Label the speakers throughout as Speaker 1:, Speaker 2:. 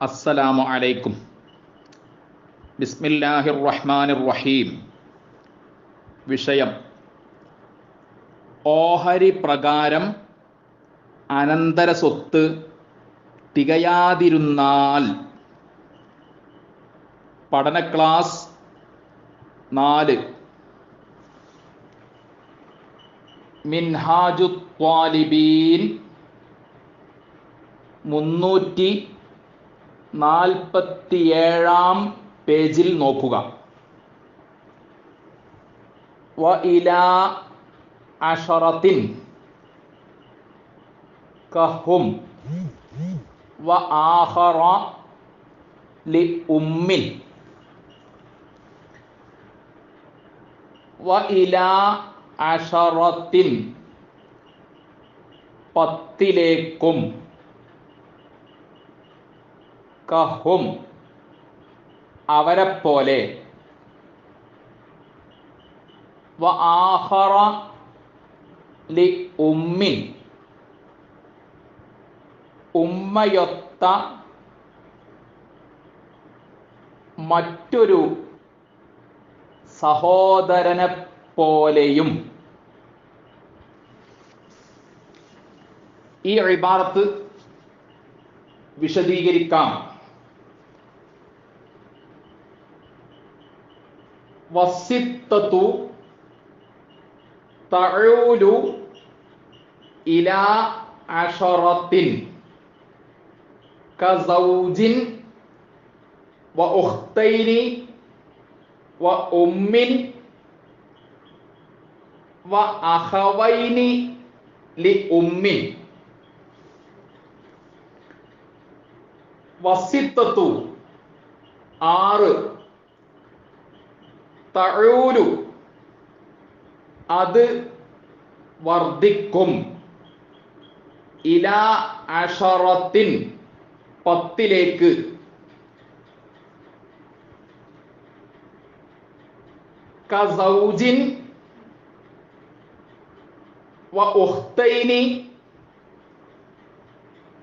Speaker 1: അസ്സലാമു അലൈക്കും. ബിസ്മില്ലാഹിർ റഹ്മാനിർ റഹീം. വിഷയം: ഓഹരി പ്രകാരം അനന്തര സ്വത്ത് തികയാതിരുന്നാൽ. പഠന ക്ലാസ് 4. മിൻഹാജുത് ത്വാലിബീൻ 347 പേജിൽ നോക്കുക. വ ഇലാ അശറത്തിൻ കഹും വ ആഖറ ലി ഉമ്മിൻ. വ ഇലാ അശറത്തിൻ 10ലേക്കും കഹും അവരെപ്പോലെ വ ആഖറ ലി ഉമ്മിൻ ഉമ്മയൊത്ത മറ്റൊരു സഹോദരനെ പോലെയും. ഈ ഇബാറത്ത് വിശദീകരിക്കാം. വസിത്തതു തഊലു ഇലാ അശറത്തിൻ കസൗജിൻ വ ഉഖ്തൈനി വ ഉമ്മിൻ വ അഖവൈനി ലി ഉമ്മിൻ. വസിത്തതു 6, തഊലു അത് വർദ്ധിക്കും, ഇലാ അശറത്തിൻ 10ലേക്ക്, കസൗജിൻ വ ഉഖ്തൈനി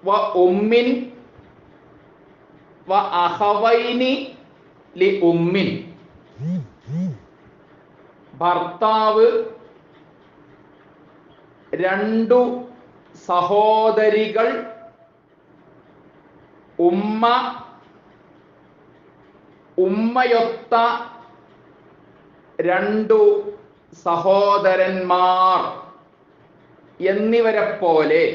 Speaker 1: വ ഉമ്മിൻ വ അഖവൈനി ലി ഉമ്മിൻ. ഭർത്താവ്, 2 സഹോദരികൾ, ഉമ്മ, ഉമ്മയൊത്ത 2 സഹോദരന്മാർ എന്നിവരെ പോലെ.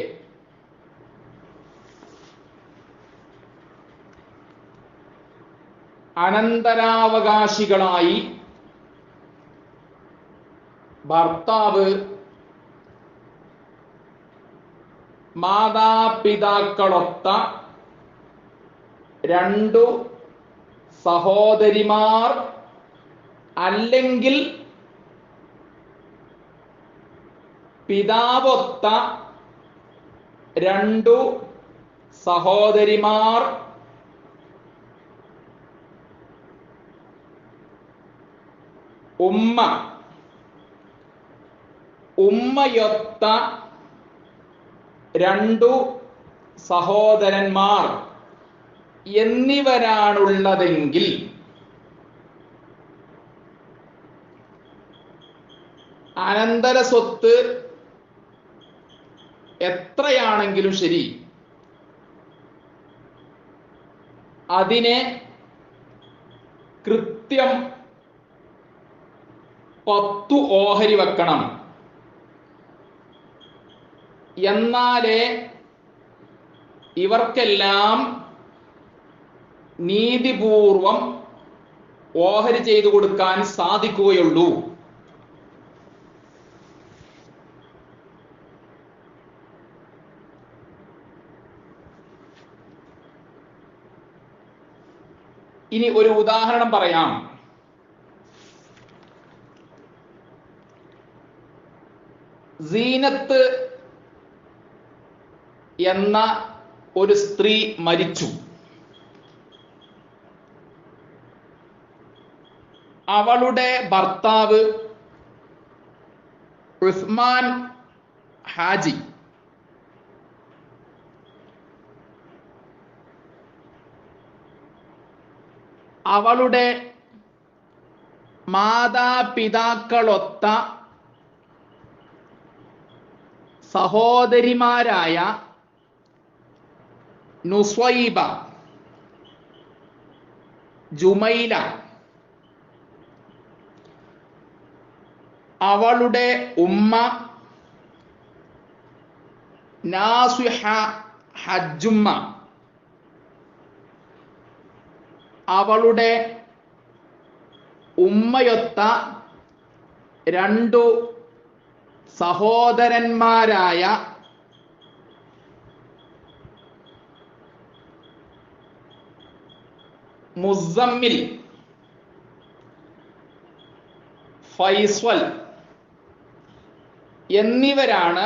Speaker 1: അനന്തരാവകാശികളായി ഭർത്താവ്, മാതാപിതാക്കളൊത്ത 2 സഹോദരിമാർ അല്ലെങ്കിൽ പിതാവൊത്ത 2 സഹോദരിമാർ, ഉമ്മ, ഉമ്മയൊത്ത 2 സഹോദരന്മാർ എന്നിവരാണുള്ളതെങ്കിൽ അനന്തര സ്വത്ത് എത്രയാണെങ്കിലും ശരി, അതിനെ കൃത്യം 10 ഓഹരി വെക്കണം. എന്നാലേ ഇവർക്കെല്ലാം നീതിപൂർവം ഓഹരി ചെയ്തു കൊടുക്കാൻ സാധിക്കുകയുള്ളൂ. ഇനി ഒരു ഉദാഹരണം പറയാം. സീനത്ത് എന്ന ഒരു സ്ത്രീ മരിച്ചു. അവളുടെ ഭർത്താവ് ഉസ്മാൻ ഹാജി അവളുടെ മാതാപിതാക്കളൊത്ത സഹോദരിമാരായ നുസ്വൈബ, ജുമൈല, അവളുടെ ഉമ്മ നാസിഹ ഹജ്ജുമ്മ, അവളുടെ ഉമ്മയൊത്ത രണ്ടു സഹോദരന്മാരായ മുസമ്മിൽ, ഫൈസ്വൽ എന്നിവരാണ്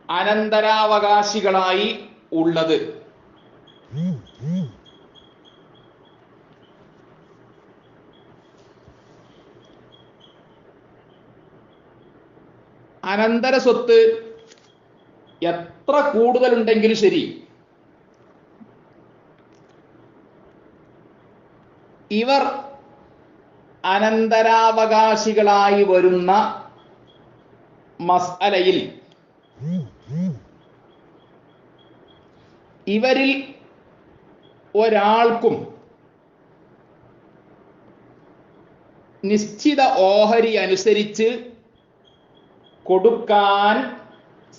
Speaker 1: അനന്തരാവകാശികളായി ഉള്ളത്. അനന്തര സ്വത്ത് എത്ര കൂടുതലുണ്ടെങ്കിലും ശരി, ഇവർ അനന്തരാവകാശികളായി വരുന്ന മസ്അലയിൽ ഇവരിൽ ഒരാൾക്കും നിശ്ചിത ഓഹരി അനുസരിച്ച് കൊടുക്കാൻ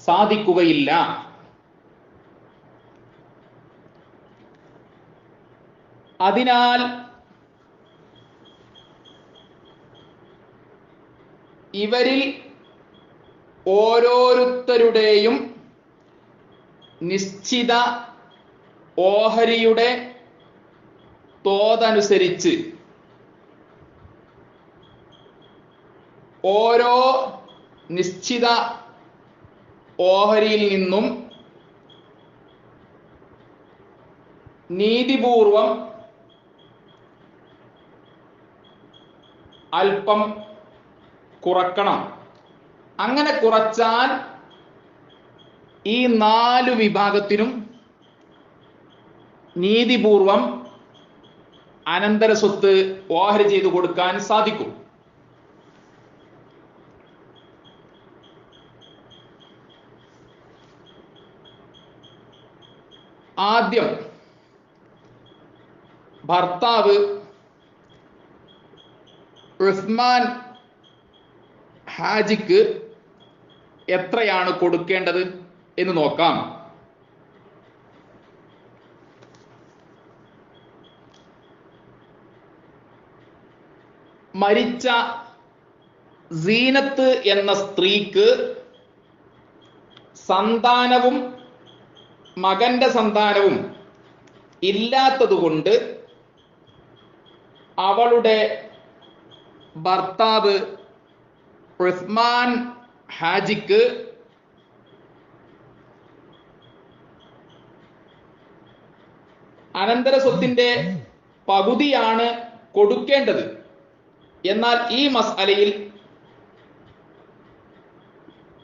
Speaker 1: സാധിക്കുകയില്ല. അതിനാൽ ഇവരിൽ ഓരോരുത്തരുടെയും നിശ്ചിത ഓഹരിയുടെ തോതനുസരിച്ച് ഓരോ നിശ്ചിത ഓഹരിയിൽ നിന്നും നീതിപൂർവം അല്പം കുറക്കണം. അങ്ങനെ കുറച്ചാൽ ഈ നാലു വിഭാഗത്തിനും നീതിപൂർവം അനന്തര സ്വത്ത് ഓഹരി ചെയ്തു കൊടുക്കാൻ സാധിക്കും. ആദ്യം ഭർത്താവ് ഉസ്മാൻ ഹാജിക്ക് എത്രയാണ് കൊടുക്കേണ്ടത് എന്ന് നോക്കാം. മരിച്ച സീനത്ത് എന്ന സ്ത്രീക്ക് സന്താനവും മകന്റെ സന്താനവും ഇല്ലാത്തതുകൊണ്ട് അവളുടെ ഭർത്താവ് ഉസ്മാൻ ഹാജിക്ക് അനന്തര സ്വത്തിന്റെ പകുതിയാണ് കൊടുക്കേണ്ടത്. എന്നാൽ ഈ മസ്അലയിൽ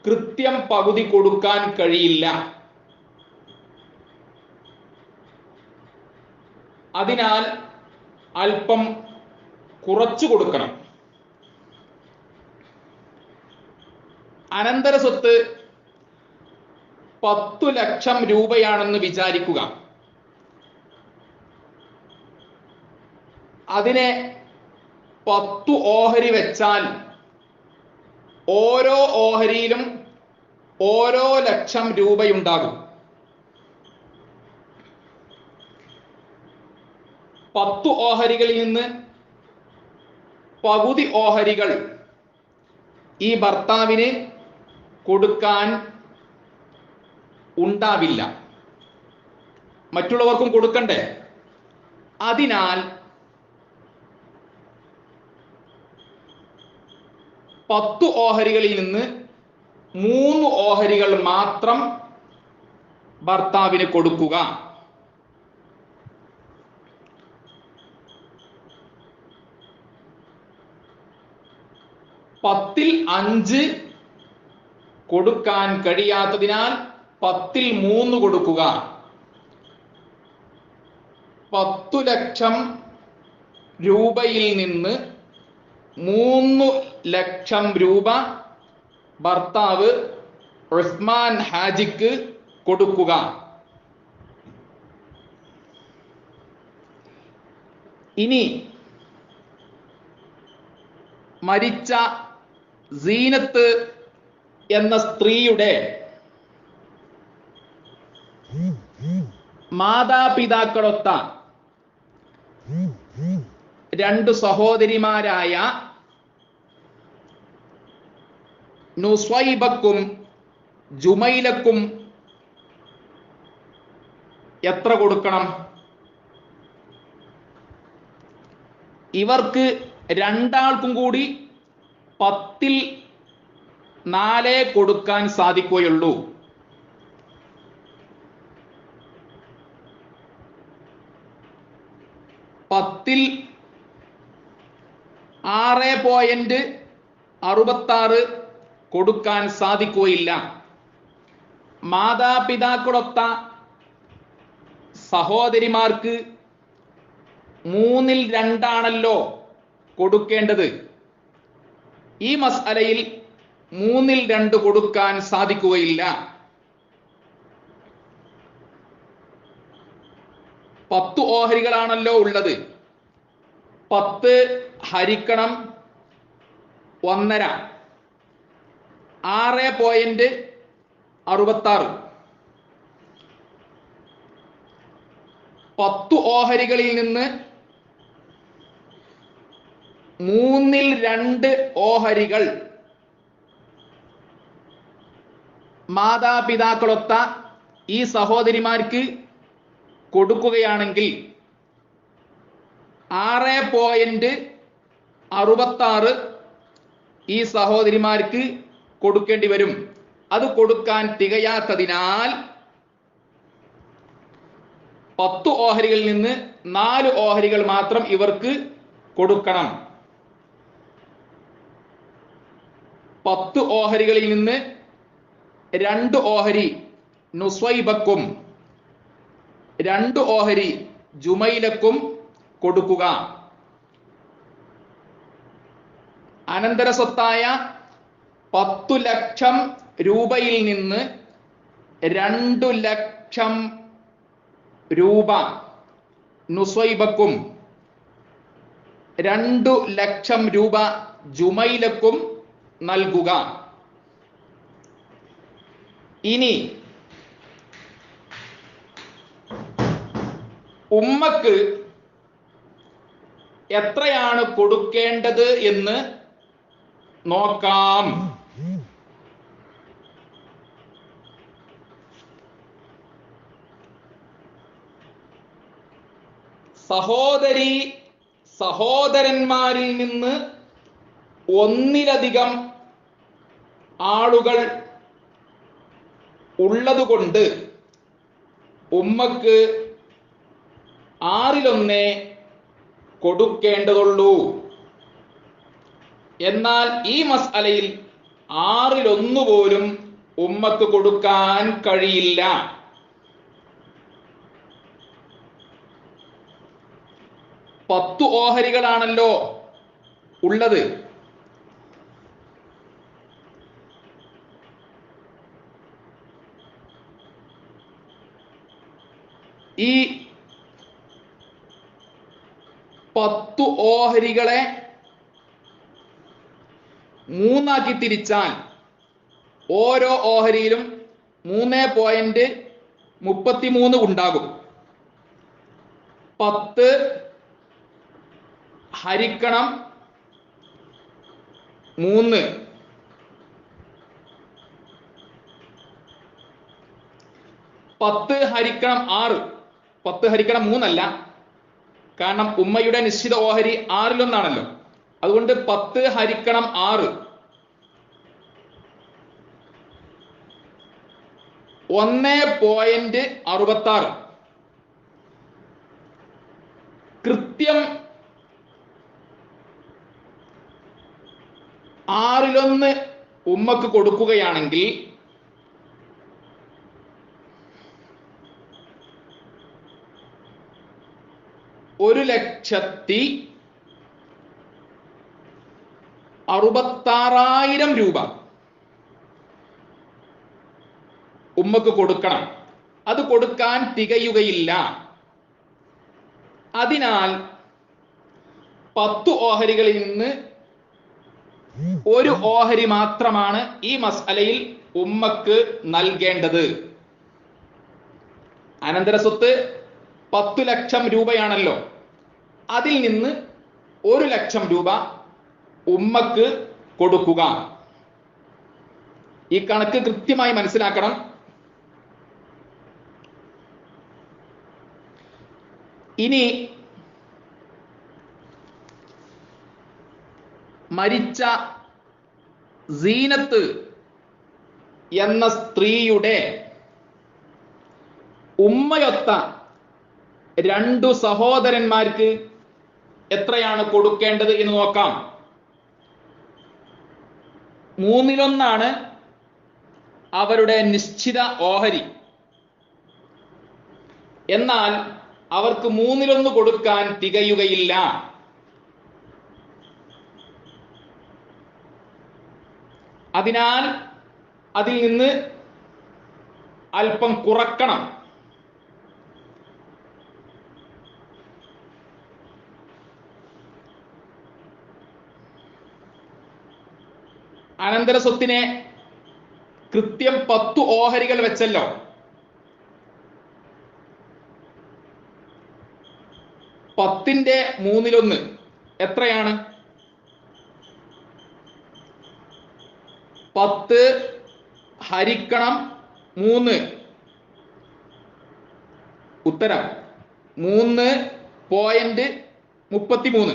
Speaker 1: കൃത്യം പകുതി കൊടുക്കാൻ കഴിയില്ല. അതിനാൽ അല്പം കുറച്ചു കൊടുക്കണം. അനന്തര സ്വത്ത് 10 ലക്ഷം രൂപയാണെന്ന് വിചാരിക്കുക. അതിനെ 10 ഓഹരി വെച്ചാൽ ഓരോ ഓഹരിയിലും ഓരോ ലക്ഷം രൂപയുണ്ടാകും. 10 ഓഹരികളിൽ നിന്ന് പകുതി ഓഹരികൾ ഈ ഭർത്താവിന് കൊടുക്കാൻ ഉണ്ടാവില്ല, മറ്റുള്ളവർക്കും കൊടുക്കണ്ടേ. അതിനാൽ 10 ഓഹരികളിൽ നിന്ന് 3 ഓഹരികൾ മാത്രം ഭർത്താവിന് കൊടുക്കുക. പത്തിൽ 5 കൊടുക്കാൻ കഴിയാത്തതിനാൽ 10ൽ 3 കൊടുക്കുക. 10 ലക്ഷം രൂപയിൽ നിന്ന് 3 ലക്ഷം രൂപ ഭർത്താവ് ഉസ്മാൻ ഹാജിക്ക് കൊടുക്കുക. ഇനി മരിച്ച സീനത്ത് എന്ന സ്ത്രീയുടെ മാതാപിതാക്കളൊത്ത 2 സഹോദരിമാരായ നുസ്വൈബക്കും ജുമൈലക്കും എത്ര കൊടുക്കണം? ഇവർക്ക് രണ്ടാൾക്കും കൂടി 10ൽ 4 കൊടുക്കാൻ സാധിക്കുകയുള്ളൂ. പത്തിൽ 6.66 കൊടുക്കാൻ സാധിക്കുകയില്ല. മാതാപിതാക്കളൊത്ത സഹോദരിമാർക്ക് 3ൽ 2 ആണല്ലോ കൊടുക്കേണ്ടത്. ഈ മസ്അലയിൽ 3ൽ 2 കൊടുക്കാൻ സാധിക്കുകയില്ല. 10 ഓഹരികളാണല്ലോ ഉള്ളത്. 10 ഹരിക്കണം 1.5 6.66. 10 ഓഹരികളിൽ നിന്ന് 3ൽ 2 ഓഹരികൾ മാതാപിതാക്കളൊത്ത ഈ സഹോദരിമാർക്ക് കൊടുക്കുകയാണെങ്കിൽ 6.66 ഈ സഹോദരിമാർക്ക് കൊടുക്കേണ്ടി വരും. അത് കൊടുക്കാൻ തികയാത്തതിനാൽ 10 ഓഹരികളിൽ നിന്ന് 4 ഓഹരികൾ മാത്രം ഇവർക്ക് കൊടുക്കണം. 10 ഓഹരികളിൽ നിന്ന് 2 ഓഹരി നുസ്വൈബക്കും 2 ഓഹരി ജുമൈലക്കും കൊടുക്കുക. അനന്തര സ്വത്തായ 10 ലക്ഷം രൂപയിൽ നിന്ന് 2 ലക്ഷം രൂപ നുസ്വൈബക്കും 2 ലക്ഷം രൂപ ജുമൈലക്കും നൽകുക. ഇനി ഉമ്മക്ക് എത്രയാണ് കൊടുക്കേണ്ടത് എന്ന് നോക്കാം. സഹോദരന്മാരിൽ നിന്ന് ഒന്നിലധികം ആളുകൾ ഉള്ളതുകൊണ്ട് ഉമ്മക്ക് 1/6 കൊടുക്കേണ്ടതുള്ളൂ. എന്നാൽ ഈ മസ്അലയിൽ 1/6 പോലും ഉമ്മക്ക് കൊടുക്കാൻ കഴിയില്ല. 10 ഓഹരികളാണല്ലോ ഉള്ളത്. ഈ 10 ഓഹരികളെ 3 ആക്കി തിരിച്ചാൽ ഓരോ ഓഹരിയിലും 3.33 ഉണ്ടാകും. 10 ഹരിക്കണം 3 10 ഹരിക്കണം 6. 10 ഹരിക്കണം 3 അല്ല, കാരണം ഉമ്മയുടെ നിശ്ചിത ഓഹരി 1/6 അതുകൊണ്ട് 10 ഹരിക്കണം 6 1.66. കൃത്യം 1/6 ഉമ്മക്ക് കൊടുക്കുകയാണെങ്കിൽ 1,66,000 രൂപ ഉമ്മക്ക് കൊടുക്കണം. അത് കൊടുക്കാൻ തികയുകയില്ല. അതിനാൽ 10 ഓഹരികളിൽ നിന്ന് ഒരു ഓഹരി മാത്രമാണ് ഈ മസ്അലയിൽ ഉമ്മക്ക് നൽകേണ്ടത്. അനന്തര സ്വത്ത് 10 ലക്ഷം രൂപയാണല്ലോ. അതിൽ നിന്ന് 1 ലക്ഷം രൂപ ഉമ്മക്ക് കൊടുക്കുക. ഈ കണക്ക് കൃത്യമായി മനസ്സിലാക്കണം. ഇനി മരിച്ച സീനത്ത് എന്ന സ്ത്രീയുടെ ഉമ്മയൊത്ത 2 സഹോദരന്മാർക്ക് എത്രയാണ് കൊടുക്കേണ്ടത് എന്ന് നോക്കാം. 1/3 അവരുടെ നിശ്ചിത ഓഹരി. എന്നാൽ അവർക്ക് 1/3 കൊടുക്കാൻ തികയുകയില്ല. അതിനാൽ അതിൽ നിന്ന് അല്പം കുറക്കണം. അനന്തര സ്വത്തിനെ കൃത്യം 10 ഓഹരികൾ വെച്ചല്ലോ. 10ന്റെ 1/3 എത്രയാണ്? 10 ഹരിക്കണം 3. ഉത്തരം 3.33.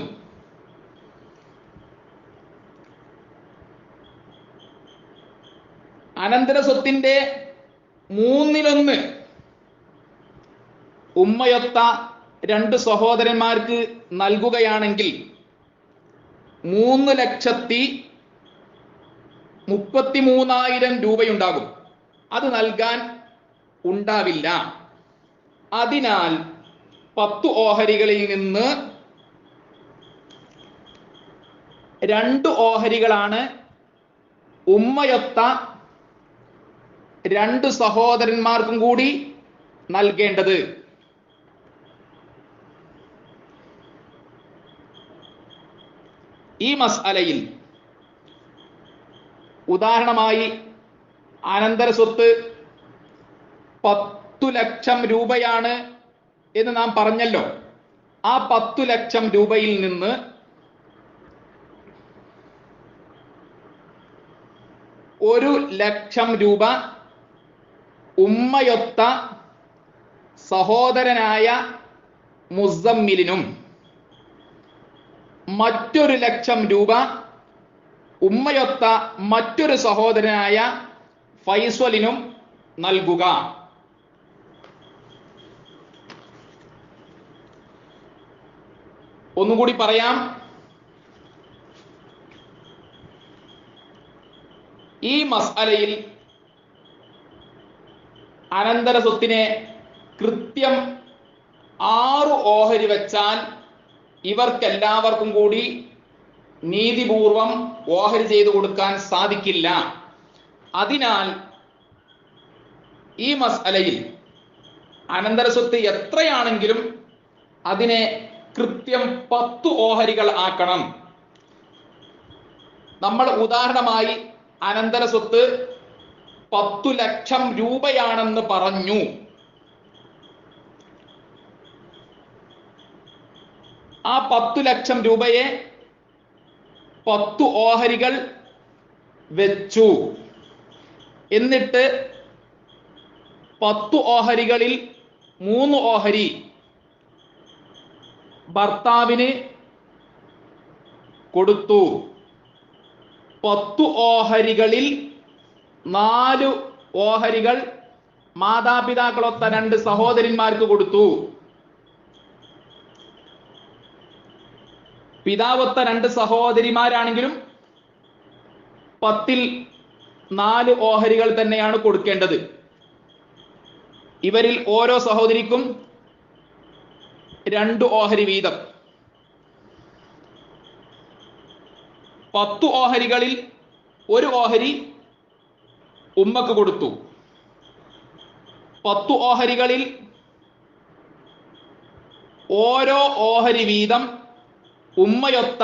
Speaker 1: അനന്തര സ്വത്തിന്റെ 1/3 ഉമ്മയൊത്ത 2 സഹോദരന്മാർക്ക് നൽകുകയാണെങ്കിൽ 3,33,000 രൂപയുണ്ടാകും. അത് നൽകാൻ ഉണ്ടാവില്ല. അതിനാൽ 10 ഓഹരികളിൽ നിന്ന് 2 ഓഹരികളാണ് ഉമ്മയൊത്ത 2 സഹോദരന്മാർക്കും കൂടി നൽകേണ്ടത്. ഈ മസ്അലയിൽ ഉദാഹരണമായി അനന്തര സ്വത്ത് 10 ലക്ഷം രൂപയാണ് എന്ന് നാം പറഞ്ഞല്ലോ. ആ 10 ലക്ഷം രൂപയിൽ നിന്ന് 1 ലക്ഷം രൂപ ഉമ്മയൊത്ത സഹോദരനായ മുസമ്മിലിനും മറ്റൊരു 1 ലക്ഷം രൂപ ഉമ്മയൊത്ത മറ്റൊരു സഹോദരനായ ഫൈസലിനും നൽകുക. ഒന്നുകൂടി പറയാം. ഈ മസ്അലയിൽ അനന്തര സ്വത്തിനെ കൃത്യം 6 ഓഹരി വെച്ചാൽ ഇവർക്കെല്ലാവർക്കും കൂടി നീതിപൂർവം ഓഹരി ചെയ്തു കൊടുക്കാൻ സാധിക്കില്ല. അതിനാൽ ഈ മസ്അലയിൽ അനന്തര സ്വത്ത് എത്രയാണെങ്കിലും അതിനെ കൃത്യം 10 ഓഹരികൾ ആക്കണം. നമ്മൾ ഉദാഹരണമായി അനന്തര സ്വത്ത് 10 ലക്ഷം രൂപയാണെന്ന് പറഞ്ഞു. ആ 10 ലക്ഷം രൂപയെ 10 ഓഹരികൾ വെച്ചു. എന്നിട്ട് 10 ഓഹരികളിൽ 3 ഓഹരി ഭർത്താവിന് കൊടുത്തു. 10 ഓഹരികളിൽ 4 ഓഹരികൾ മാതാപിതാക്കളൊത്ത 2 സഹോദരന്മാർക്ക് കൊടുത്തു. പിതാവൊത്ത 2 സഹോദരിമാരാണെങ്കിലും 10ൽ 4 ഓഹരികൾ തന്നെയാണ് കൊടുക്കേണ്ടത്. ഇവരിൽ ഓരോ സഹോദരിക്കും 2 ഓഹരി വീതം. 10 ഓഹരികളിൽ 1 ഓഹരി ഉമ്മക്ക് കൊടുത്തു. 10 ഓഹരികളിൽ ഓരോ ഓഹരി വീതം ഉമ്മയൊത്ത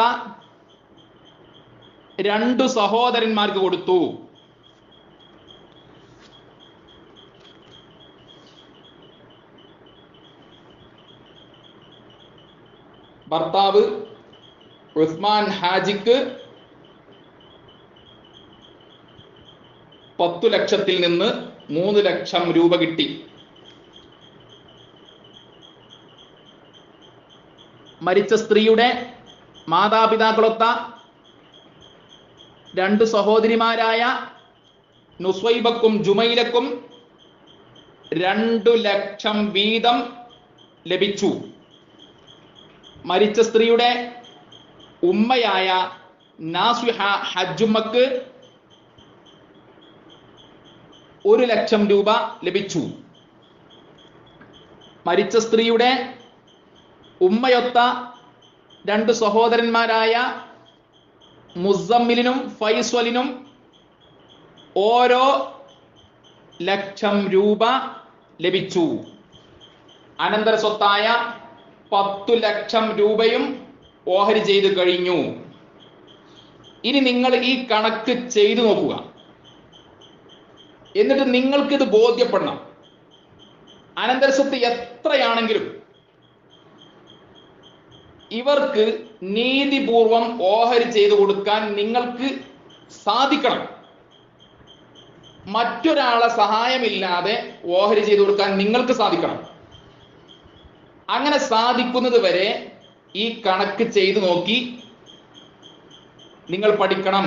Speaker 1: 2 സഹോദരന്മാർക്ക് കൊടുത്തു. ഭർത്താവ് ഉസ്മാൻ ഹാജിക്ക് 10 ലക്ഷത്തിൽ നിന്ന് 3 ലക്ഷം രൂപ കിട്ടി. മരിച്ച സ്ത്രീയുടെ മാതാപിതാക്കളൊത്ത 2 സഹോദരിമാരായ നുസ്വൈബക്കും ജുമൈലക്കും 2 ലക്ഷം വീതം ലഭിച്ചു. മരിച്ച സ്ത്രീയുടെ ഉമ്മയായ നാസ്വിഹ ഹജ്ജുമ്മക്ക് 1 ലക്ഷം രൂപ ലഭിച്ചു. മരിച്ച സ്ത്രീയുടെ ഉമ്മയൊത്ത 2 സഹോദരന്മാരായ മുസമ്മിലിനും ഫൈസലിനും ഓരോ ലക്ഷം രൂപ ലഭിച്ചു. അനന്തര സ്വത്തായ 10 ലക്ഷം രൂപയും ഓഹരി ചെയ്തു കഴിഞ്ഞു. ഇനി നിങ്ങൾ ഈ കണക്ക് ചെയ്തു നോക്കുക. എന്നിട്ട് നിങ്ങൾക്കിത് ബോധ്യപ്പെടണം. അനന്തര സ്വത്ത് എത്രയാണെങ്കിലും ഇവർക്ക് നീതിപൂർവം ഓഹരി ചെയ്തു കൊടുക്കാൻ നിങ്ങൾക്ക് സാധിക്കണം. മറ്റൊരാളെ സഹായമില്ലാതെ ഓഹരി ചെയ്തു കൊടുക്കാൻ നിങ്ങൾക്ക് സാധിക്കണം. അങ്ങനെ സാധിക്കുന്നത് വരെ ഈ കണക്ക് ചെയ്തു നോക്കി നിങ്ങൾ പഠിക്കണം.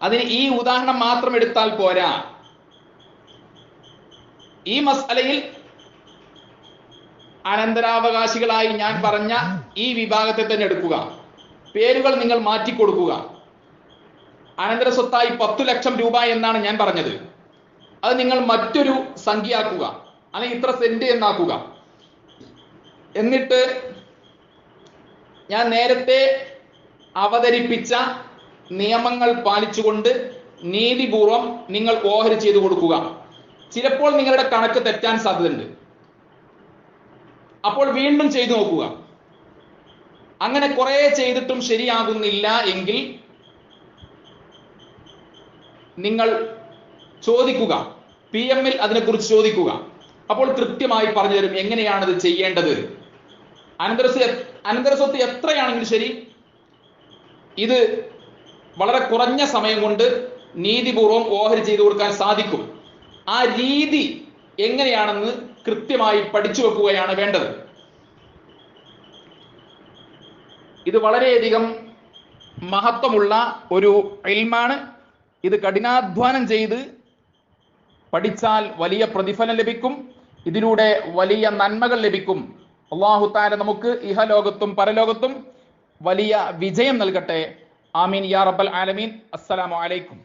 Speaker 1: അതിന് ഈ ഉദാഹരണം മാത്രം എടുത്താൽ പോരാ. ഈ മസ്അലയിൽ അനന്തരാവകാശികളായി ഞാൻ പറഞ്ഞ ഈ വിഭാഗത്തെ തന്നെ എടുക്കുക. പേരുകൾ നിങ്ങൾ മാറ്റിക്കൊടുക്കുക. അനന്തര സ്വത്തായി 10 ലക്ഷം രൂപ എന്നാണ് ഞാൻ പറഞ്ഞത്. അത് നിങ്ങൾ മറ്റൊരു സംഖ്യയാക്കുക, അല്ലെങ്കിൽ ഇത്ര സെന്റ് എന്നാക്കുക. എന്നിട്ട് ഞാൻ നേരത്തെ അവതരിപ്പിച്ച നിയമങ്ങൾ പാലിച്ചുകൊണ്ട് നീതിപൂർവം നിങ്ങൾ ഓഹരി ചെയ്തു കൊടുക്കുക. ചിലപ്പോൾ നിങ്ങളുടെ കണക്ക് തെറ്റാൻ സാധ്യതയുണ്ട്. അപ്പോൾ വീണ്ടും ചെയ്തു നോക്കുക. അങ്ങനെ കുറെ ചെയ്തിട്ടും ശരിയാകുന്നില്ല എങ്കിൽ നിങ്ങൾ ചോദിക്കുക, PM-ൽ അതിനെക്കുറിച്ച് ചോദിക്കുക. അപ്പോൾ കൃത്യമായി പറഞ്ഞു തരും എങ്ങനെയാണത് ചെയ്യേണ്ടത്. അനന്തര സ്വത്ത് എത്രയാണെങ്കിലും ശരി, ഇത് വളരെ കുറഞ്ഞ സമയം കൊണ്ട് നീതിപൂർവം ഓഹരി ചെയ്തു കൊടുക്കാൻ സാധിക്കും. ആ രീതി എങ്ങനെയാണെന്ന് കൃത്യമായി പഠിച്ചു വെക്കുകയാണ് വേണ്ടത്. ഇത് വളരെയധികം മഹത്വമുള്ള ഒരു ഇൽമാണ്. ഇത് കഠിനാധ്വാനം ചെയ്ത് പഠിച്ചാൽ വലിയ പ്രതിഫലം ലഭിക്കും. ഇതിലൂടെ വലിയ നന്മകൾ ലഭിക്കും. അല്ലാഹു തആല നമുക്ക് ഇഹലോകത്തും പരലോകത്തും വലിയ വിജയം നൽകട്ടെ. ആമീൻ യാ റബ്ബൽ ആലമീൻ. അസ്സലാമു അലൈക്കും.